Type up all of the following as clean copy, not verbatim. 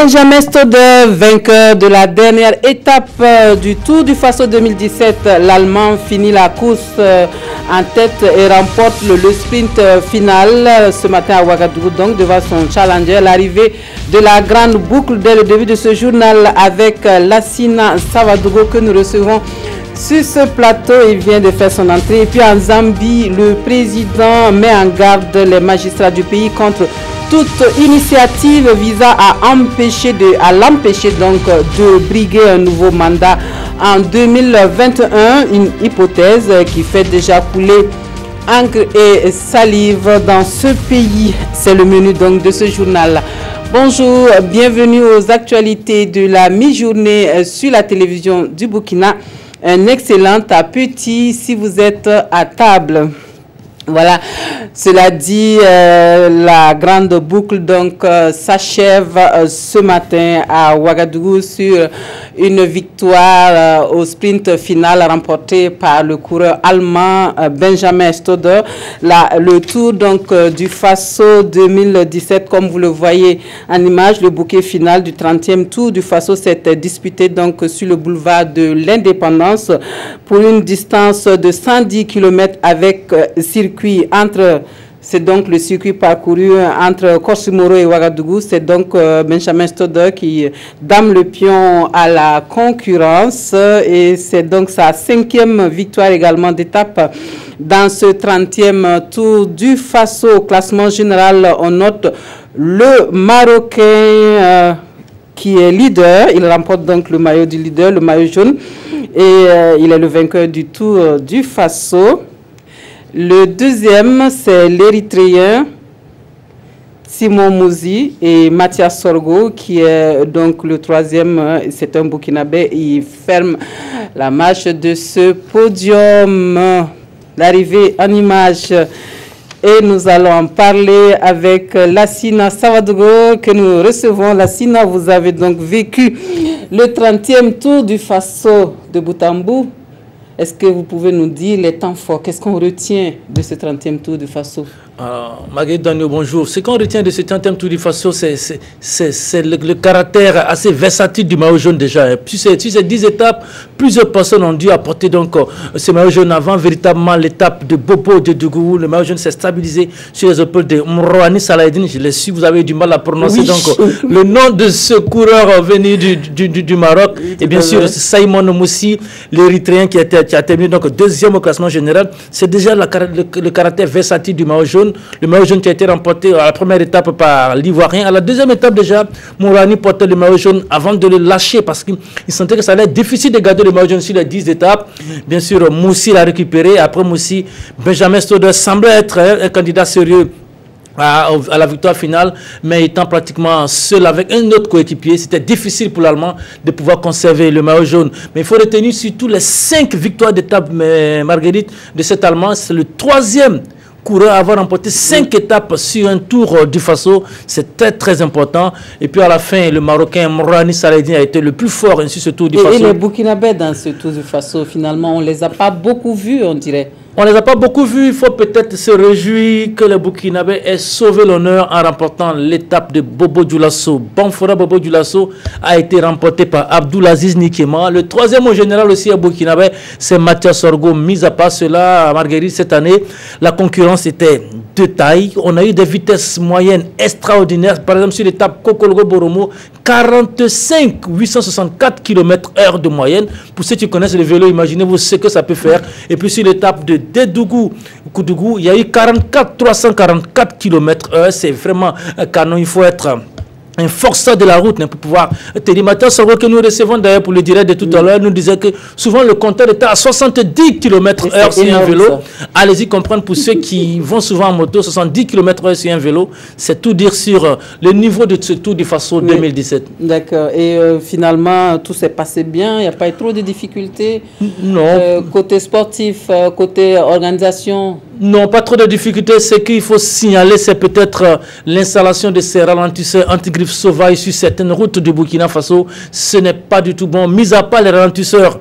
Benjamin Stoder, vainqueur de la dernière étape du Tour du Faso 2017. L'Allemand finit la course en tête et remporte le sprint final ce matin à Ouagadougou, donc devant son challenger. L'arrivée de la grande boucle dès le début de ce journal avec Lassina Savadougou que nous recevons sur ce plateau. Il vient de faire son entrée. Et puis en Zambie, le président met en garde les magistrats du pays contre toute initiative visant à l'empêcher donc de briguer un nouveau mandat en 2021, une hypothèse qui fait déjà couler encre et salive dans ce pays. C'est le menu donc de ce journal. Bonjour, bienvenue aux actualités de la mi-journée sur la télévision du Burkina. Un excellent appétit si vous êtes à table. Voilà, cela dit, la grande boucle donc s'achève ce matin à Ouagadougou sur une victoire au sprint final remportée par le coureur allemand Benjamin Stoder. Le Tour donc du Faso 2017, comme vous le voyez en image, le bouquet final du 30e Tour du Faso s'est disputé donc sur le boulevard de l'Indépendance pour une distance de 110 km avec circuit c'est donc le circuit parcouru entre Kosumoro et Ouagadougou. C'est donc Benjamin Stoder qui dame le pion à la concurrence et c'est donc sa 5e victoire également d'étape dans ce 30e Tour du Faso. Au classement général, on note le Marocain qui est leader. Il remporte donc le maillot du leader, le maillot jaune, et il est le vainqueur du Tour du Faso. Le deuxième, c'est l'Érythréen Simon Mouzi et Mathias Sorgo, qui est donc le troisième. C'est un Burkinabé. Il ferme la marche de ce podium. L'arrivée en image. Et nous allons en parler avec Lassina Savadougou que nous recevons. Lassina, vous avez donc vécu le 30e Tour du Faso de bout en bout. Est-ce que vous pouvez nous dire les temps forts? Qu'est-ce qu'on retient de ce 30e Tour du Faso? Marguerite Daniel, bonjour. Ce qu'on retient de ce 30e Tour du Faso, c'est le caractère assez versatile du maillot jaune déjà. Sur ces 10 étapes, plusieurs personnes ont dû apporter donc ce maillot jaune avant véritablement l'étape de Bobo de Dougou. Le maillot jaune s'est stabilisé sur les épaules de Mrouani Saladin. Je l'ai su, vous avez eu du mal à prononcer. Oui. Donc le nom de ce coureur venu du Maroc. Oui, et bien sûr, Simon Moussi, l'Érythréen qui a terminé donc deuxième au classement général. C'est déjà le caractère versatile du maillot jaune. Le maillot jaune qui a été remporté à la première étape par l'Ivoirien. À la deuxième étape déjà, Mourani portait le maillot jaune avant de le lâcher parce qu'il sentait que ça allait être difficile de garder le maillot jaune sur les 10 étapes. Bien sûr, Moussi l'a récupéré. Après Moussi, Benjamin Stoder semblait être un candidat sérieux à la victoire finale, mais étant pratiquement seul avec un autre coéquipier, c'était difficile pour l'Allemand de pouvoir conserver le maillot jaune. Mais il faut retenir surtout les 5 victoires d'étape, Marguerite, de cet Allemand. C'est le troisième coureur à avoir remporté 5 étapes sur un Tour du Faso. C'est très très important. Et puis à la fin, le Marocain Mrouani Saladin a été le plus fort sur ce Tour du Faso. Et les Burkinabés dans ce Tour du Faso, finalement, on ne les a pas beaucoup vus, on dirait. On ne les a pas beaucoup vus. Il faut peut-être se réjouir que le Burkinabé ait sauvé l'honneur en remportant l'étape de Bobo Dioulasso. Banfora Bobo Dioulasso a été remporté par Abdulaziz Nikema. Le troisième au général aussi à Burkinabé, c'est Mathias Sorgo. Mis à part cela, Marguerite, cette année, la concurrence était de taille. On a eu des vitesses moyennes extraordinaires. Par exemple, sur l'étape Kokolgo-Boromo, 45 864 km/h de moyenne. Pour ceux qui connaissent le vélo, imaginez-vous ce que ça peut faire. Et puis sur l'étape de Dédougou-Koudougou, il y a eu 344 km/h. C'est vraiment un canon. Il faut être un forçat de la route pour pouvoir tenir. Mathias Sorgo, que nous recevons d'ailleurs pour le direct de tout à l'heure, nous disait que souvent le compteur était à 70 km/h sur un vélo. Allez-y comprendre pour ceux qui vont souvent en moto, 70 km/h sur un vélo, c'est tout dire sur le niveau de ce Tour du Faso 2017. D'accord. Et finalement, tout s'est passé bien, il n'y a pas eu trop de difficultés? Non. Côté sportif, côté organisation? Non, pas trop de difficultés. Ce qu'il faut signaler, c'est peut-être l'installation de ces ralentisseurs anti-grippe affluve sauvage sur certaines routes du Burkina Faso. Ce n'est pas du tout bon. Mis à part les ralentisseurs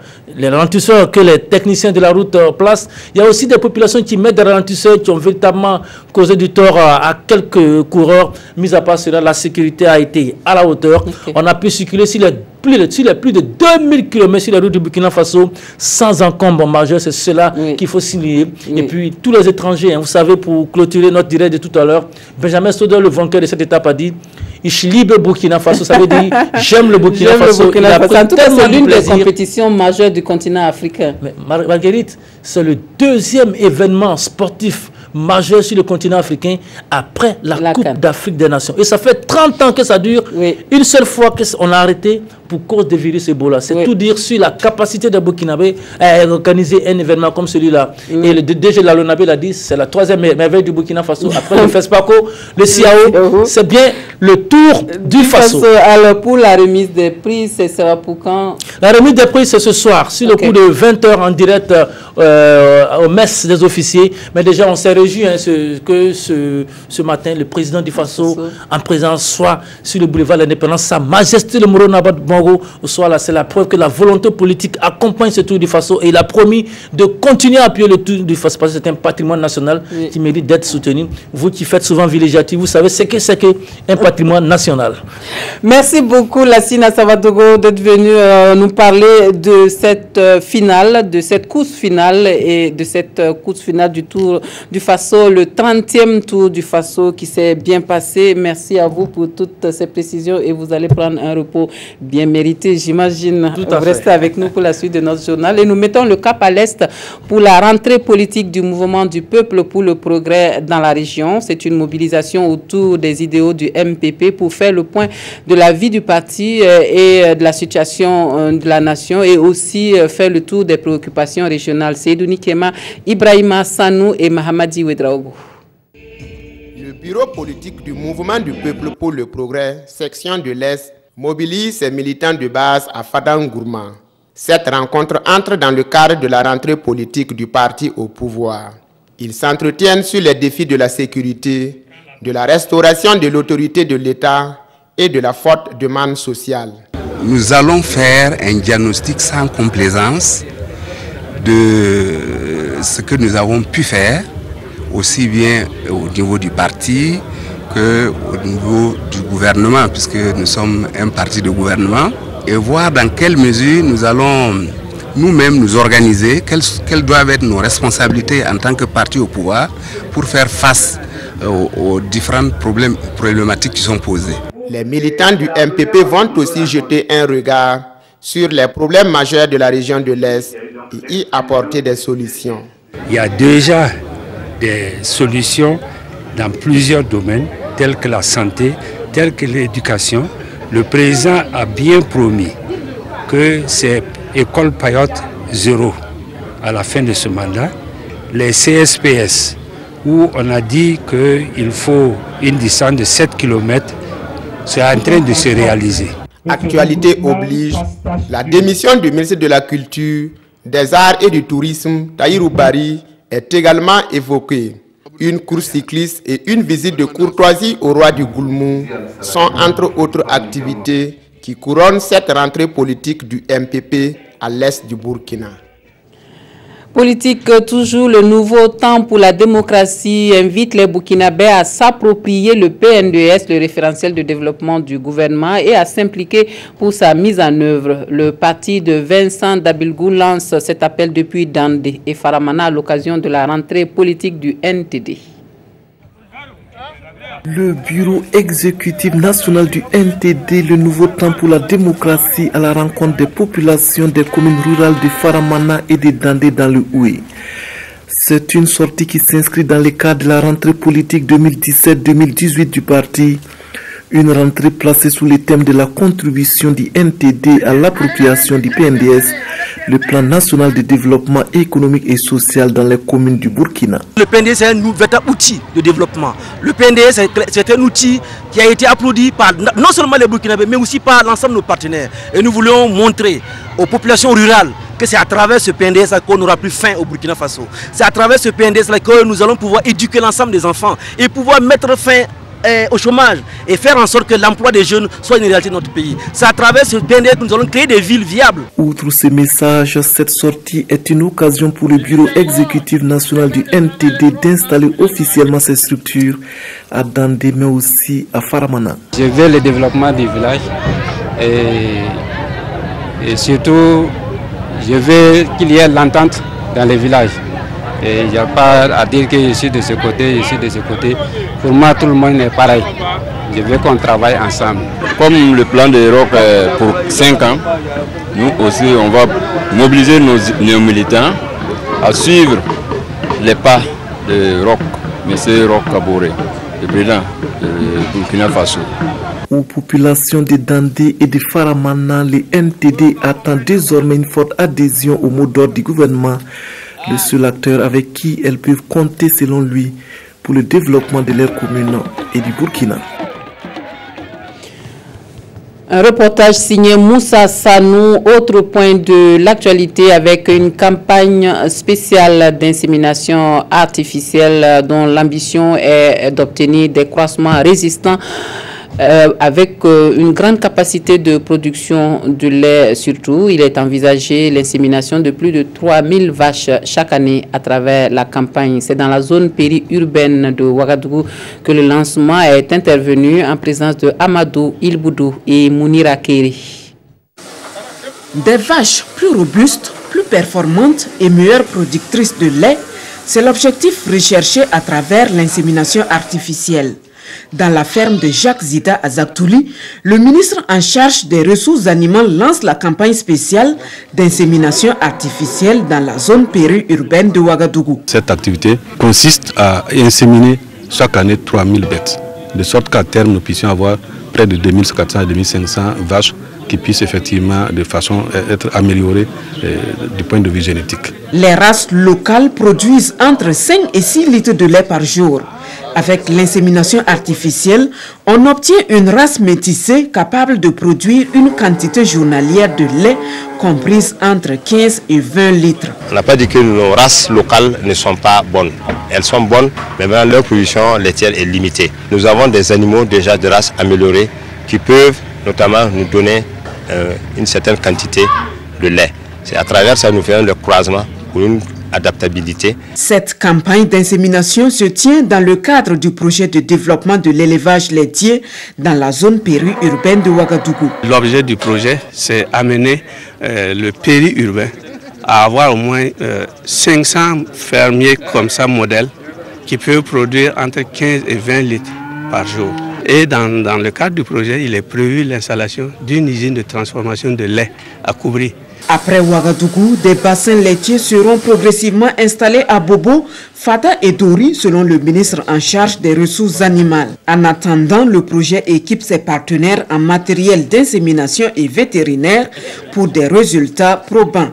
que les techniciens de la route placent, il y a aussi des populations qui mettent des ralentisseurs qui ont véritablement causé du tort à quelques coureurs. Mis à part cela, la sécurité a été à la hauteur. On a pu circuler sur les plus de 2000 km sur la route du Burkina Faso sans encombre majeur. C'est cela qu'il faut signaler. Et puis tous les étrangers, vous savez, pour clôturer notre direct de tout à l'heure, Benjamin Sodor, le vainqueur de cette étape, a dit "Ich liebe Burkina Faso", ça veut dire j'aime le Burkina Faso. En tout cas, c'est l'une des compétitions majeures du continent africain. Mais Marguerite, c'est le deuxième événement sportif majeur sur le continent africain après la Coupe d'Afrique des Nations. Et ça fait 30 ans que ça dure. Une seule fois qu'on a arrêté pour cause de virus Ebola. C'est tout dire sur la capacité de Burkinabé à organiser un événement comme celui-là. Et le DG de la LONABé l'a dit, c'est la troisième merveille du Burkina Faso. Après le FESPACO, le CIAO, c'est bien le tour du Faso. Alors pour la remise des prix, ce sera pour quand? La remise des prix, c'est ce soir, sur le coup de 20 h en direct au mess des officiers. Mais déjà, on s'est réjoui que ce matin, le président du Faso, en présence, soit sur le boulevard de l'Indépendance, Sa Majesté le Moro Nabat Bongo, soit là, c'est la preuve que la volonté politique accompagne ce Tour du Faso et il a promis de continuer à appuyer le Tour du Faso parce que c'est un patrimoine national qui mérite d'être soutenu. Vous qui faites souvent villégiature, vous savez ce que c'est qu'un patrimoine national. Merci beaucoup, Lassina Savadogo, d'être venu nous parler de cette finale, de cette course finale et de cette course finale du Tour du Faso, le 30e Tour du Faso qui s'est bien passé. Merci à vous pour toutes ces précisions et vous allez prendre un repos bien mérité, j'imagine. Vous restez avec nous pour la suite de notre journal et nous mettons le cap à l'Est pour la rentrée politique du mouvement du peuple pour le progrès dans la région. C'est une mobilisation autour des idéaux du MPP pour faire le point de la vie du parti et de la situation de la nation et aussi faire le tour des préoccupations régionales. Seydou Nikema, Ibrahima Sanou et Mahamadi Ouedraogo. Le bureau politique du mouvement du peuple pour le progrès, section de l'Est, mobilise ses militants de base à Fadangourma. Cette rencontre entre dans le cadre de la rentrée politique du parti au pouvoir. Ils s'entretiennent sur les défis de la sécurité, de la restauration de l'autorité de l'État et de la forte demande sociale. Nous allons faire un diagnostic sans complaisance de ce que nous avons pu faire, aussi bien au niveau du parti qu'au niveau du gouvernement, puisque nous sommes un parti de gouvernement, et voir dans quelle mesure nous allons nous-mêmes nous organiser, quelles doivent être nos responsabilités en tant que parti au pouvoir pour faire face aux différentes problématiques qui sont posées. Les militants du MPP vont aussi jeter un regard sur les problèmes majeurs de la région de l'Est et y apporter des solutions. Il y a déjà des solutions dans plusieurs domaines, tels que la santé, tels que l'éducation. Le président a bien promis que c'est école payotte 0 à la fin de ce mandat. Les CSPS, où on a dit qu'il faut une distance de 7 km, c'est en train de se réaliser. Actualité oblige, la démission du ministre de la Culture, des Arts et du Tourisme, Tahirou Bari, est également évoquée. Une course cycliste et une visite de courtoisie au roi du Goulmou sont entre autres activités qui couronnent cette rentrée politique du MPP à l'est du Burkina. Politique toujours, le nouveau temps pour la démocratie invite les Burkinabés à s'approprier le PNDS, le référentiel de développement du gouvernement, et à s'impliquer pour sa mise en œuvre. Le parti de Vincent Dabilgou lance cet appel depuis Dandé et Faramana à l'occasion de la rentrée politique du NTD. Le bureau exécutif national du NTD, le nouveau temps pour la démocratie, à la rencontre des populations des communes rurales de Faramana et de Dandé dans le Oué. C'est une sortie qui s'inscrit dans le cadre de la rentrée politique 2017-2018 du parti. Une rentrée placée sous le thème de la contribution du NTD à l'appropriation du PNDS, le plan national de développement économique et social dans les communes du Burkina. Le PNDS est un véritable outil de développement. Le PNDS c'est un outil qui a été applaudi par non seulement les Burkinabés, mais aussi par l'ensemble de nos partenaires. Et nous voulons montrer aux populations rurales que c'est à travers ce PNDS qu'on n'aura plus faim au Burkina Faso. C'est à travers ce PNDS que nous allons pouvoir éduquer l'ensemble des enfants et pouvoir mettre fin au chômage et faire en sorte que l'emploi des jeunes soit une réalité de notre pays. C'est à travers ce PND que nous allons créer des villes viables. Outre ces messages, cette sortie est une occasion pour le bureau exécutif national du NTD d'installer officiellement ses structures à Dandé mais aussi à Faramana. Je veux le développement du village et surtout je veux qu'il y ait l'entente dans les villages. Et il n'y a pas à dire que je suis de ce côté, je suis de ce côté. Pour moi, tout le monde est pareil. Je veux qu'on travaille ensemble. Comme le plan de ROC pour 5 ans, nous aussi, on va mobiliser nos militants à suivre les pas de ROC, M. Roch Kaboré, le président de Burkina Faso. Aux populations de Dandé et de Faramana, le NTD attend désormais une forte adhésion au mot d'ordre du gouvernement, le seul acteur avec qui elles peuvent compter selon lui pour le développement de leur commune et du Burkina. Un reportage signé Moussa Sanou, autre point de l'actualité avec une campagne spéciale d'insémination artificielle dont l'ambition est d'obtenir des croissements résistants avec une grande capacité de production de lait surtout. Il est envisagé l'insémination de plus de 3000 vaches chaque année à travers la campagne. C'est dans la zone périurbaine de Ouagadougou que le lancement est intervenu en présence de Amadou Ilboudou et Mounira Keri. Des vaches plus robustes, plus performantes et meilleures productrices de lait, c'est l'objectif recherché à travers l'insémination artificielle. Dans la ferme de Jacques Zida à Zaktouli, le ministre en charge des ressources animales lance la campagne spéciale d'insémination artificielle dans la zone périurbaine de Ouagadougou. Cette activité consiste à inséminer chaque année 3000 bêtes, de sorte qu'à terme nous puissions avoir près de 2400 à 2500 vaches qui puissent effectivement de façon être améliorées du point de vue génétique. Les races locales produisent entre 5 et 6 litres de lait par jour. Avec l'insémination artificielle, on obtient une race métissée capable de produire une quantité journalière de lait comprise entre 15 et 20 litres. On n'a pas dit que nos races locales ne sont pas bonnes. Elles sont bonnes, mais maintenant leur production laitière est limitée. Nous avons des animaux déjà de race améliorée qui peuvent notamment nous donner une certaine quantité de lait. C'est à travers ça que nous faisons le croisement pour une adaptabilité. Cette campagne d'insémination se tient dans le cadre du projet de développement de l'élevage laitier dans la zone périurbaine de Ouagadougou. L'objet du projet, c'est amener le périurbain à avoir au moins 500 fermiers comme ça modèle qui peuvent produire entre 15 et 20 litres par jour. Et dans le cadre du projet, il est prévu l'installation d'une usine de transformation de lait à Koubri. Après Ouagadougou, des bassins laitiers seront progressivement installés à Bobo, Fata et Dori, selon le ministre en charge des ressources animales. En attendant, le projet équipe ses partenaires en matériel d'insémination et vétérinaire pour des résultats probants.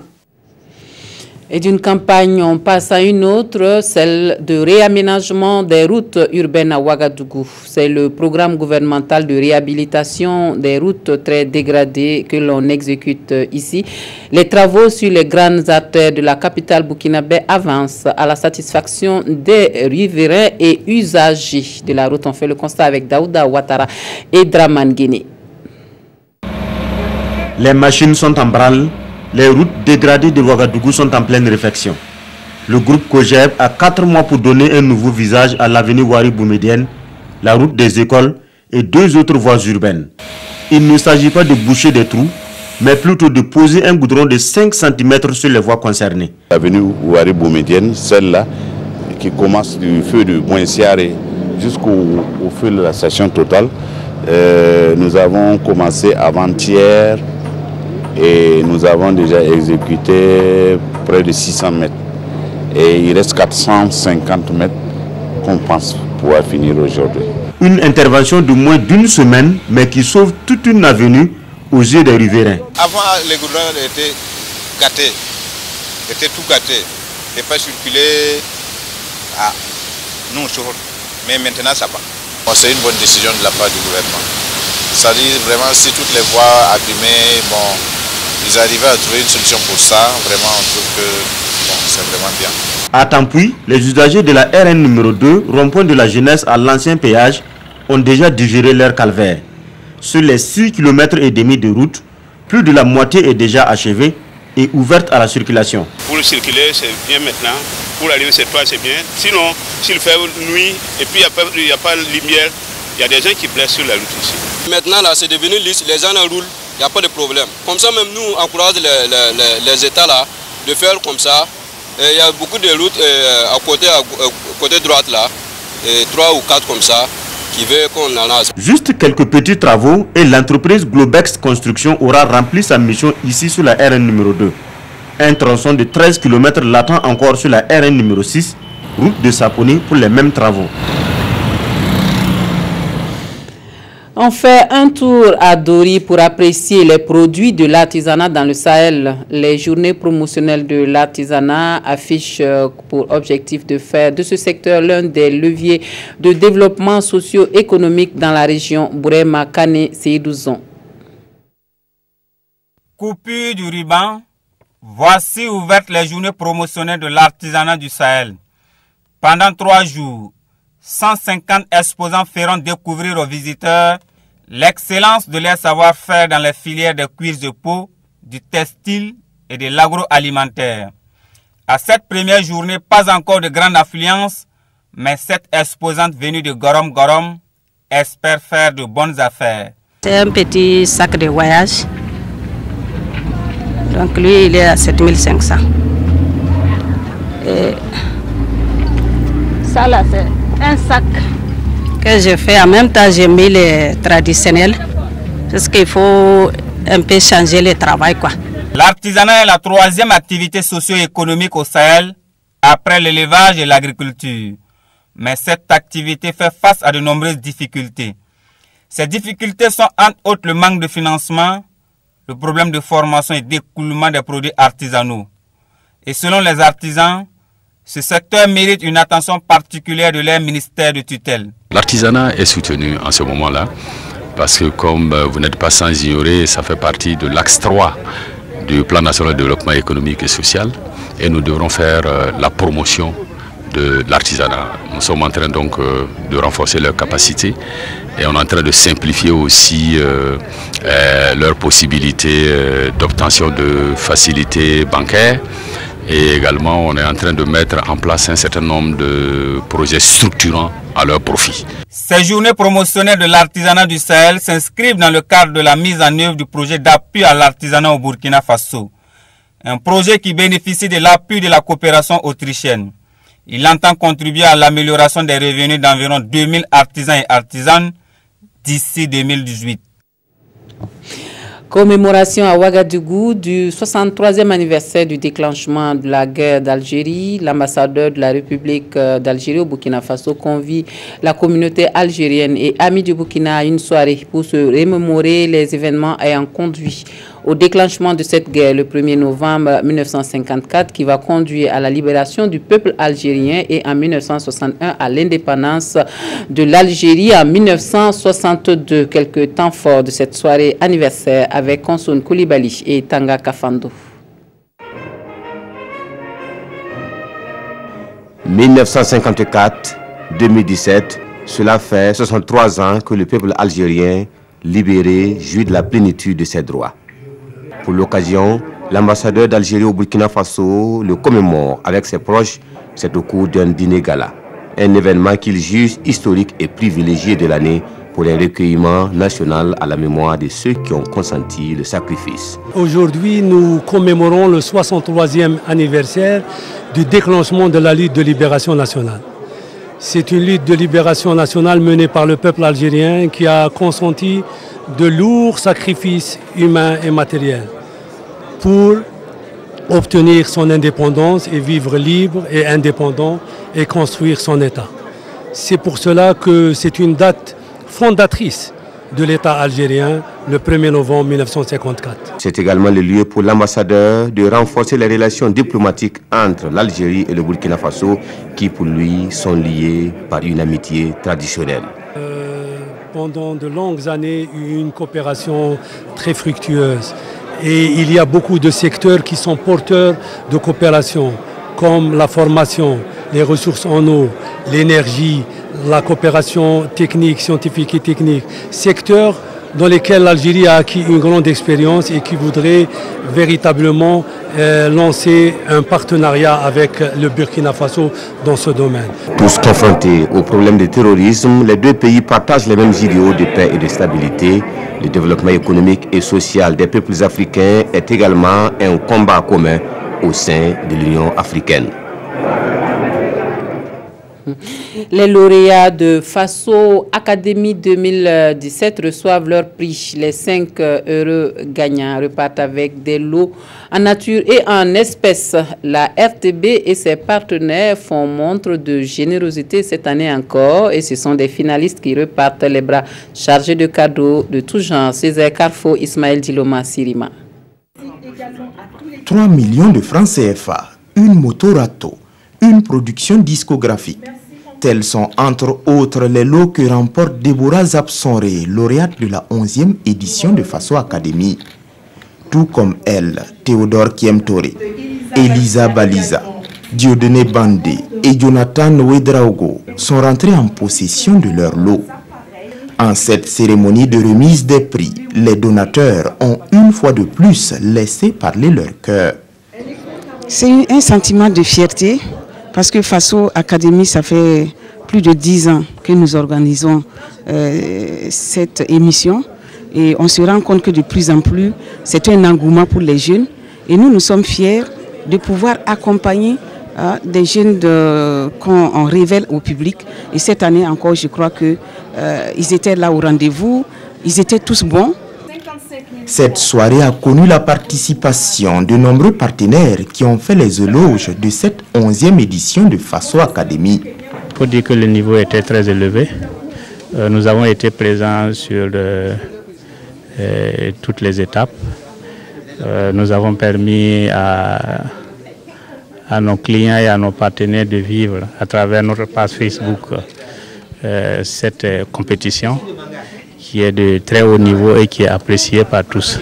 Et d'une campagne, on passe à une autre, celle de réaménagement des routes urbaines à Ouagadougou. C'est le programme gouvernemental de réhabilitation des routes très dégradées que l'on exécute ici. Les travaux sur les grandes artères de la capitale burkinabé avancent à la satisfaction des riverains et usagers de la route. On fait le constat avec Daouda Ouattara et Draman Guinée. Les machines sont en branle. Les routes dégradées de Ouagadougou sont en pleine réflexion. Le groupe COGEB a 4 mois pour donner un nouveau visage à l'avenue Ouari-Boumedienne, la route des écoles et 2 autres voies urbaines. Il ne s'agit pas de boucher des trous, mais plutôt de poser un goudron de 5 cm sur les voies concernées. L'avenue Ouari-Boumedienne, celle-là, qui commence du feu de Boinsiaré jusqu'au feu de la station Total, nous avons commencé avant-hier. Et nous avons déjà exécuté près de 600 mètres. Et il reste 450 mètres qu'on pense pouvoir finir aujourd'hui. Une intervention de moins d'une semaine, mais qui sauve toute une avenue aux yeux des riverains. Avant, les goudrons étaient gâtés, étaient tout gâtés. Et pas circuler à nous, mais maintenant ça va. Bon, c'est une bonne décision de la part du gouvernement. Ça dit vraiment, si toutes les voies abîmées, bon, ils arrivaient à trouver une solution pour ça, vraiment on trouve que bon, c'est vraiment bien. À Tampoui, les usagers de la RN numéro 2, rond-point de la jeunesse à l'ancien péage, ont déjà digéré leur calvaire. Sur les 6,5 km de route, plus de la moitié est déjà achevée et ouverte à la circulation. Pour circuler, c'est bien maintenant. Pour arriver cette fois, c'est bien. Sinon, s'il fait nuit et puis il n'y a pas de lumière, il y a des gens qui blessent sur la route ici. Maintenant, là, c'est devenu lisse, les gens en roulent, il n'y a pas de problème. Comme ça, même nous, on encourage les États là, de faire comme ça. Il y a beaucoup de routes à côté droite là, 3 ou 4 comme ça, qui veut qu'on en a. Juste quelques petits travaux et l'entreprise Globex Construction aura rempli sa mission ici sur la RN numéro 2. Un tronçon de 13 km l'attend encore sur la RN numéro 6, route de Saponi pour les mêmes travaux. On fait un tour à Dori pour apprécier les produits de l'artisanat dans le Sahel. Les journées promotionnelles de l'artisanat affichent pour objectif de faire de ce secteur l'un des leviers de développement socio-économique dans la région. Bourema Kane Seidouzon. Coupure du ruban, voici ouvertes les journées promotionnelles de l'artisanat du Sahel. Pendant 3 jours, 150 exposants feront découvrir aux visiteurs l'excellence de leur savoir-faire dans les filières de cuir de peau, du textile et de l'agroalimentaire. À cette première journée, pas encore de grande affluence, mais 7 exposantes venues de Gorom Gorom espèrent faire de bonnes affaires. C'est un petit sac de voyage. Donc lui, il est à 7500. Et ça là, c'est un sac que je fais. En même temps, j'ai mis les traditionnels parce qu'il faut un peu changer le travail, quoi. L'artisanat est la 3e activité socio-économique au Sahel après l'élevage et l'agriculture. Mais cette activité fait face à de nombreuses difficultés. Ces difficultés sont entre autres le manque de financement, le problème de formation et d'écoulement des produits artisanaux. Et selon les artisans, ce secteur mérite une attention particulière de leur ministère de tutelle. L'artisanat est soutenu en ce moment-là parce que, comme vous n'êtes pas sans ignorer, ça fait partie de l'axe 3 du plan national de développement économique et social et nous devrons faire la promotion de l'artisanat. Nous sommes en train donc de renforcer leurs capacités et on est en train de simplifier aussi leurs possibilités d'obtention de facilités bancaires. Et également, on est en train de mettre en place un certain nombre de projets structurants à leur profit. Ces journées promotionnelles de l'artisanat du Sahel s'inscrivent dans le cadre de la mise en œuvre du projet d'appui à l'artisanat au Burkina Faso. Un projet qui bénéficie de l'appui de la coopération autrichienne. Il entend contribuer à l'amélioration des revenus d'environ 2000 artisans et artisanes d'ici 2018. Commémoration à Ouagadougou du 63e anniversaire du déclenchement de la guerre d'Algérie. L'ambassadeur de la République d'Algérie au Burkina Faso convie la communauté algérienne et amis du Burkina à une soirée pour se remémorer les événements ayant conduit au déclenchement de cette guerre le 1er novembre 1954 qui va conduire à la libération du peuple algérien et en 1961 à l'indépendance de l'Algérie en 1962. Quelques temps forts de cette soirée anniversaire avec Konson Koulibaly et Tanga Kafando. 1954-2017, cela fait 63 ans que le peuple algérien libéré jouit de la plénitude de ses droits. Pour l'occasion, l'ambassadeur d'Algérie au Burkina Faso le commémore avec ses proches. C'est au cours d'un dîner gala. Un événement qu'il juge historique et privilégié de l'année pour un recueillement national à la mémoire de ceux qui ont consenti le sacrifice. Aujourd'hui, nous commémorons le 63e anniversaire du déclenchement de la lutte de libération nationale. C'est une lutte de libération nationale menée par le peuple algérien qui a consenti de lourds sacrifices humains et matériels pour obtenir son indépendance et vivre libre et indépendant et construire son État. C'est pour cela que c'est une date fondatrice de l'État algérien, le 1er novembre 1954. C'est également le lieu pour l'ambassadeur de renforcer les relations diplomatiques entre l'Algérie et le Burkina Faso qui pour lui sont liées par une amitié traditionnelle. Pendant de longues années, une coopération très fructueuse. Et il y a beaucoup de secteurs qui sont porteurs de coopération, comme la formation, les ressources en eau, l'énergie, la coopération technique, scientifique et technique, secteurs dans lesquels l'Algérie a acquis une grande expérience et qui voudrait véritablement lancer un partenariat avec le Burkina Faso dans ce domaine. Tous confrontés au problème du terrorisme, les deux pays partagent les mêmes idéaux de paix et de stabilité. Le développement économique et social des peuples africains est également un combat commun au sein de l'Union africaine. Les lauréats de FASO Academy 2017 reçoivent leur prix. Les 5 heureux gagnants repartent avec des lots en nature et en espèces. La RTB et ses partenaires font montre de générosité cette année encore et ce sont des finalistes qui repartent les bras chargés de cadeaux de tout genre. Césaire Carfo, Ismaël Diloma Sirima. 3 millions de francs CFA, une moto Rato, une production discographique. Tels sont entre autres les lots que remporte Déborah Zapsonré, lauréate de la 11e édition de FASO Academy. Tout comme elle, Théodore Kiemtore, Elisa Baliza, Dieudonné Bandé et Jonathan Ouedraogo sont rentrés en possession de leur lot. En cette cérémonie de remise des prix, les donateurs ont une fois de plus laissé parler leur cœur. C'est un sentiment de fierté parce que FASO Academy, ça fait plus de 10 ans que nous organisons cette émission et on se rend compte que de plus en plus, c'est un engouement pour les jeunes et nous sommes fiers de pouvoir accompagner des jeunes qu'on révèle au public. Et cette année encore, je crois qu'ils étaient là au rendez-vous, ils étaient tous bons. Cette soirée a connu la participation de nombreux partenaires qui ont fait les éloges de cette 11e édition de FASO Academy. Il faut dire que le niveau était très élevé. Nous avons été présents sur toutes les étapes. Nous avons permis à nos clients et à nos partenaires de vivre à travers notre page Facebook cette compétition qui est de très haut niveau et qui est appréciée par tous.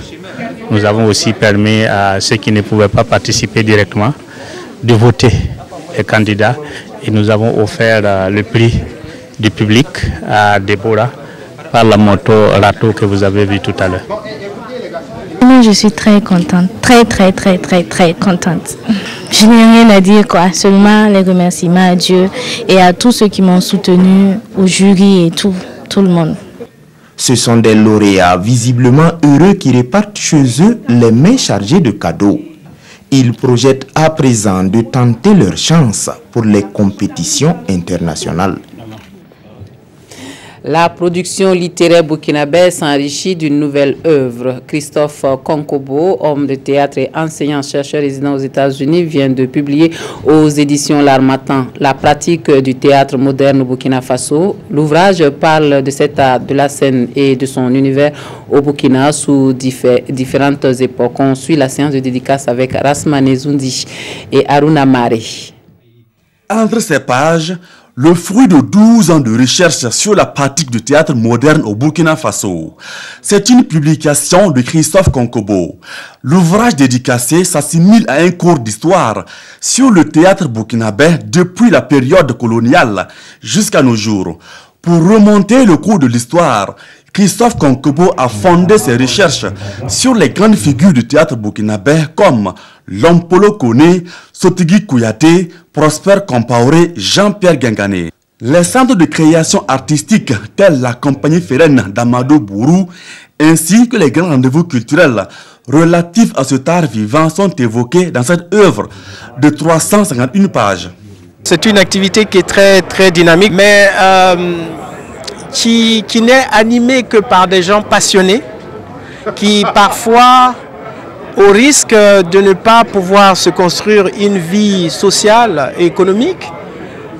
Nous avons aussi permis à ceux qui ne pouvaient pas participer directement de voter les candidats et nous avons offert le prix du public à Déborah par la moto Rato que vous avez vu tout à l'heure. Moi, je suis très contente, très contente. Je n'ai rien à dire, quoi. Seulement les remerciements à Dieu et à tous ceux qui m'ont soutenu, au jury et tout le monde. Ce sont des lauréats visiblement heureux qui repartent chez eux les mains chargées de cadeaux. Ils projettent à présent de tenter leur chance pour les compétitions internationales. La production littéraire burkinabé s'enrichit d'une nouvelle œuvre. Christophe Konkobo, homme de théâtre et enseignant-chercheur résident aux États-Unis, vient de publier aux éditions L'Harmattan la pratique du théâtre moderne au Burkina Faso. L'ouvrage parle de cet art de la scène et de son univers au Burkina sous différentes époques. On suit la séance de dédicace avec Rasmane Zoundi et Aruna Mare. Entre ces pages, le fruit de 12 ans de recherche sur la pratique du théâtre moderne au Burkina Faso. C'est une publication de Christophe Konkobo. L'ouvrage dédicacé s'assimile à un cours d'histoire sur le théâtre burkinabé depuis la période coloniale jusqu'à nos jours. Pour remonter le cours de l'histoire, Christophe Konkobo a fondé ses recherches sur les grandes figures du théâtre burkinabé comme Lompolo Koné, Sotigui Kouyaté, Prosper Compaoré, Jean-Pierre Guingané. Les centres de création artistique tels la compagnie Ferène d'Amadou Bourou ainsi que les grands rendez-vous culturels relatifs à cet art vivant sont évoqués dans cette œuvre de 351 pages. C'est une activité qui est très dynamique, mais qui n'est animée que par des gens passionnés, qui parfois, au risque de ne pas pouvoir se construire une vie sociale et économique,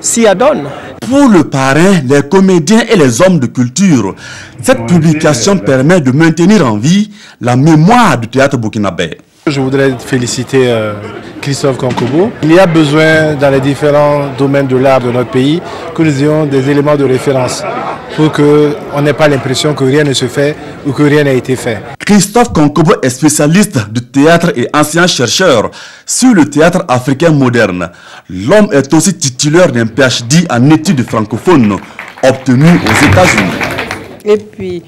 s'y adonnent. Pour le parrain, les comédiens et les hommes de culture, cette publication permet de maintenir en vie la mémoire du théâtre burkinabé. Je voudrais féliciter Christophe Konkobo. Il y a besoin dans les différents domaines de l'art de notre pays que nous ayons des éléments de référence. pour qu'on n'ait pas l'impression que rien ne se fait ou que rien n'a été fait. Christophe Konkobo est spécialiste du théâtre et ancien chercheur sur le théâtre africain moderne. L'homme est aussi titulaire d'un PhD en études francophones obtenu aux États-Unis. Et puis,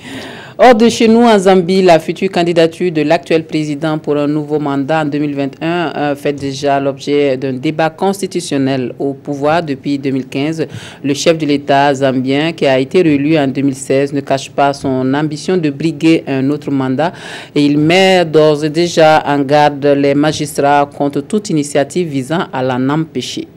hors de chez nous, en Zambie, la future candidature de l'actuel président pour un nouveau mandat en 2021 fait déjà l'objet d'un débat constitutionnel au pouvoir depuis 2015. Le chef de l'État zambien, qui a été réélu en 2016, ne cache pas son ambition de briguer un autre mandat et il met d'ores et déjà en garde les magistrats contre toute initiative visant à l'en empêcher.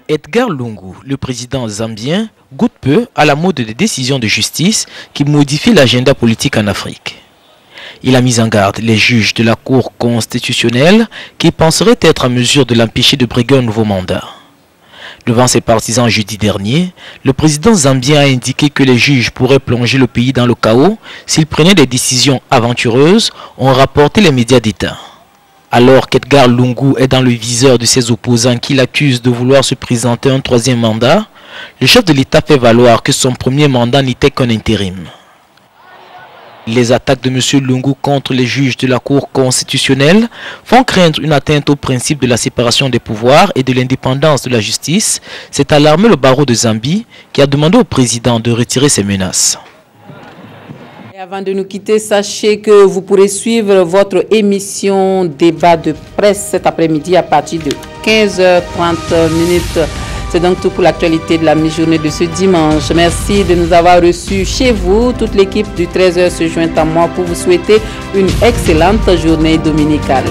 Edgar Lungu, le président zambien, goûte peu à la mode des décisions de justice qui modifient l'agenda politique en Afrique. Il a mis en garde les juges de la Cour constitutionnelle qui penseraient être en mesure de l'empêcher de briguer un nouveau mandat. Devant ses partisans jeudi dernier, le président zambien a indiqué que les juges pourraient plonger le pays dans le chaos s'ils prenaient des décisions aventureuses, ont rapporté les médias d'État. Alors qu'Edgar Lungu est dans le viseur de ses opposants qui l'accusent de vouloir se présenter un troisième mandat, le chef de l'État fait valoir que son premier mandat n'était qu'un intérim. Les attaques de M. Lungu contre les juges de la Cour constitutionnelle font craindre une atteinte au principe de la séparation des pouvoirs et de l'indépendance de la justice. C'est alarmé le barreau de Zambie qui a demandé au président de retirer ses menaces. Et avant de nous quitter, sachez que vous pourrez suivre votre émission débat de presse cet après-midi à partir de 15h30. C'est donc tout pour l'actualité de la mi-journée de ce dimanche. Merci de nous avoir reçus chez vous. Toute l'équipe du 13h se joint à moi pour vous souhaiter une excellente journée dominicale.